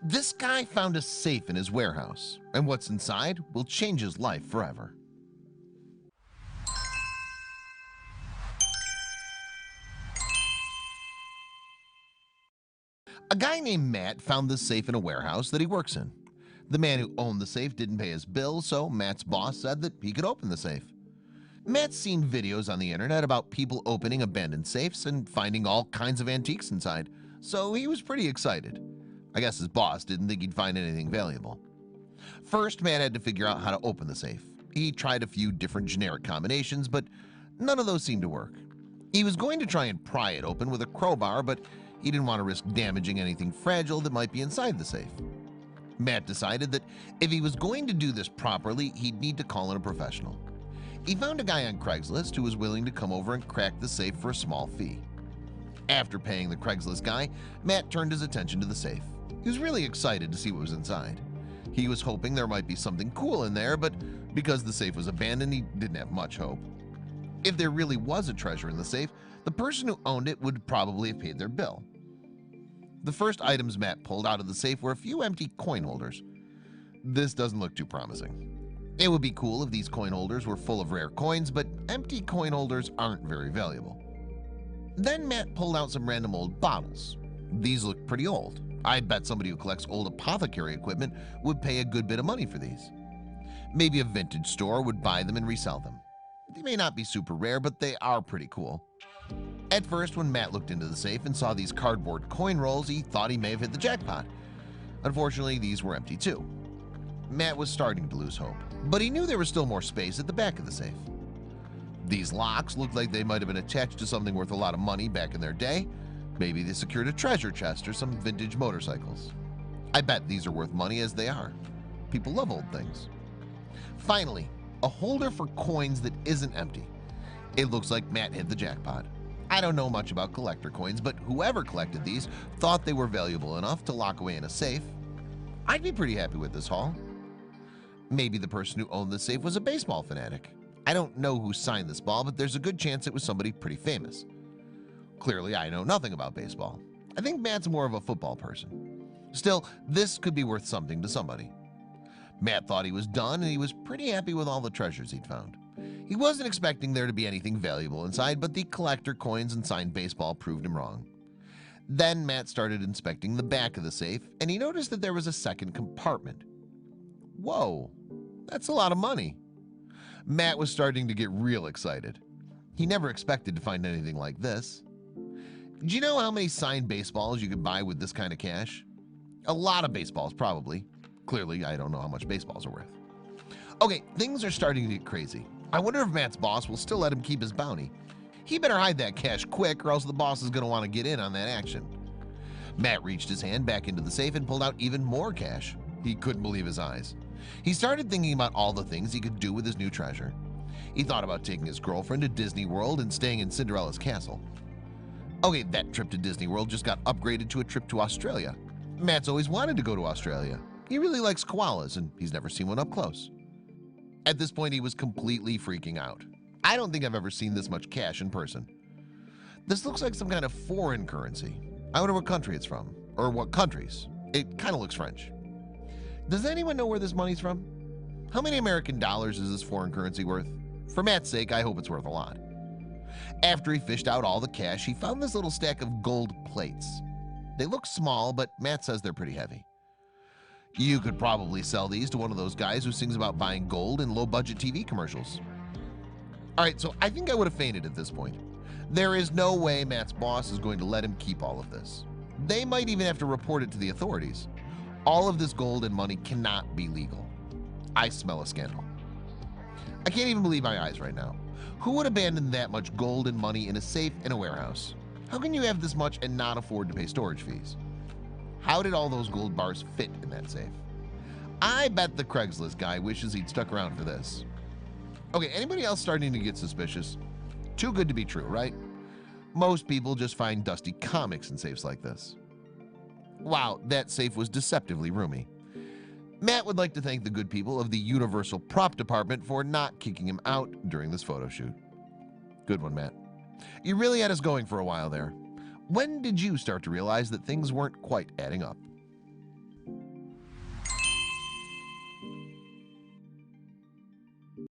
This guy found a safe in his warehouse, and what's inside will change his life forever. A guy named Matt found this safe in a warehouse that he works in. The man who owned the safe didn't pay his bill, so Matt's boss said that he could open the safe. Matt's seen videos on the internet about people opening abandoned safes and finding all kinds of antiques inside, so he was pretty excited. I guess his boss didn't think he'd find anything valuable. First, Matt had to figure out how to open the safe. He tried a few different generic combinations, but none of those seemed to work. He was going to try and pry it open with a crowbar, but he didn't want to risk damaging anything fragile that might be inside the safe. Matt decided that if he was going to do this properly, he'd need to call in a professional. He found a guy on Craigslist who was willing to come over and crack the safe for a small fee. After paying the Craigslist guy, Matt turned his attention to the safe. He was really excited to see what was inside. He was hoping there might be something cool in there, but because the safe was abandoned, he didn't have much hope. If there really was a treasure in the safe, the person who owned it would probably have paid their bill. The first items Matt pulled out of the safe were a few empty coin holders. This doesn't look too promising. It would be cool if these coin holders were full of rare coins, but empty coin holders aren't very valuable. Then Matt pulled out some random old bottles. These look pretty old. I bet somebody who collects old apothecary equipment would pay a good bit of money for these. Maybe a vintage store would buy them and resell them. They may not be super rare, but they are pretty cool. At first, when Matt looked into the safe and saw these cardboard coin rolls, he thought he may have hit the jackpot. Unfortunately, these were empty too. Matt was starting to lose hope, but he knew there was still more space at the back of the safe. These locks looked like they might have been attached to something worth a lot of money back in their day. Maybe they secured a treasure chest or some vintage motorcycles. I bet these are worth money, as they are. People love old things. Finally, a holder for coins that isn't empty. It looks like Matt hit the jackpot. I don't know much about collector coins, but whoever collected these thought they were valuable enough to lock away in a safe. I'd be pretty happy with this haul. Maybe the person who owned the safe was a baseball fanatic. I don't know who signed this ball, but there's a good chance it was somebody pretty famous. Clearly, I know nothing about baseball. I think Matt's more of a football person. Still, this could be worth something to somebody. Matt thought he was done, and he was pretty happy with all the treasures he'd found. He wasn't expecting there to be anything valuable inside, but the collector coins and signed baseball proved him wrong. Then Matt started inspecting the back of the safe, and he noticed that there was a second compartment. Whoa, that's a lot of money. Matt was starting to get real excited. He never expected to find anything like this. Do you know how many signed baseballs you could buy with this kind of cash? A lot of baseballs, probably. Clearly, I don't know how much baseballs are worth. Okay, things are starting to get crazy. I wonder if Matt's boss will still let him keep his bounty. He better hide that cash quick, or else the boss is going to want to get in on that action. Matt reached his hand back into the safe and pulled out even more cash. He couldn't believe his eyes. He started thinking about all the things he could do with his new treasure. He thought about taking his girlfriend to Disney World and staying in Cinderella's castle. Okay, that trip to Disney World just got upgraded to a trip to Australia. Matt's always wanted to go to Australia. He really likes koalas, and he's never seen one up close. At this point, he was completely freaking out. I don't think I've ever seen this much cash in person. This looks like some kind of foreign currency. I wonder what country it's from, or what countries. It kind of looks French. Does anyone know where this money's from? How many American dollars is this foreign currency worth? For Matt's sake, I hope it's worth a lot. After he fished out all the cash, he found this little stack of gold plates. They look small, but Matt says they're pretty heavy. You could probably sell these to one of those guys who sings about buying gold in low-budget TV commercials. Alright, so I think I would have fainted at this point. There is no way Matt's boss is going to let him keep all of this. They might even have to report it to the authorities. All of this gold and money cannot be legal. I smell a scandal. I can't even believe my eyes right now. Who would abandon that much gold and money in a safe in a warehouse? How can you have this much and not afford to pay storage fees? How did all those gold bars fit in that safe? I bet the Craigslist guy wishes he'd stuck around for this. Okay, anybody else starting to get suspicious? Too good to be true, right? Most people just find dusty comics in safes like this. Wow, that safe was deceptively roomy. Matt would like to thank the good people of the Universal Prop Department for not kicking him out during this photo shoot. Good one, Matt. You really had us going for a while there. When did you start to realize that things weren't quite adding up?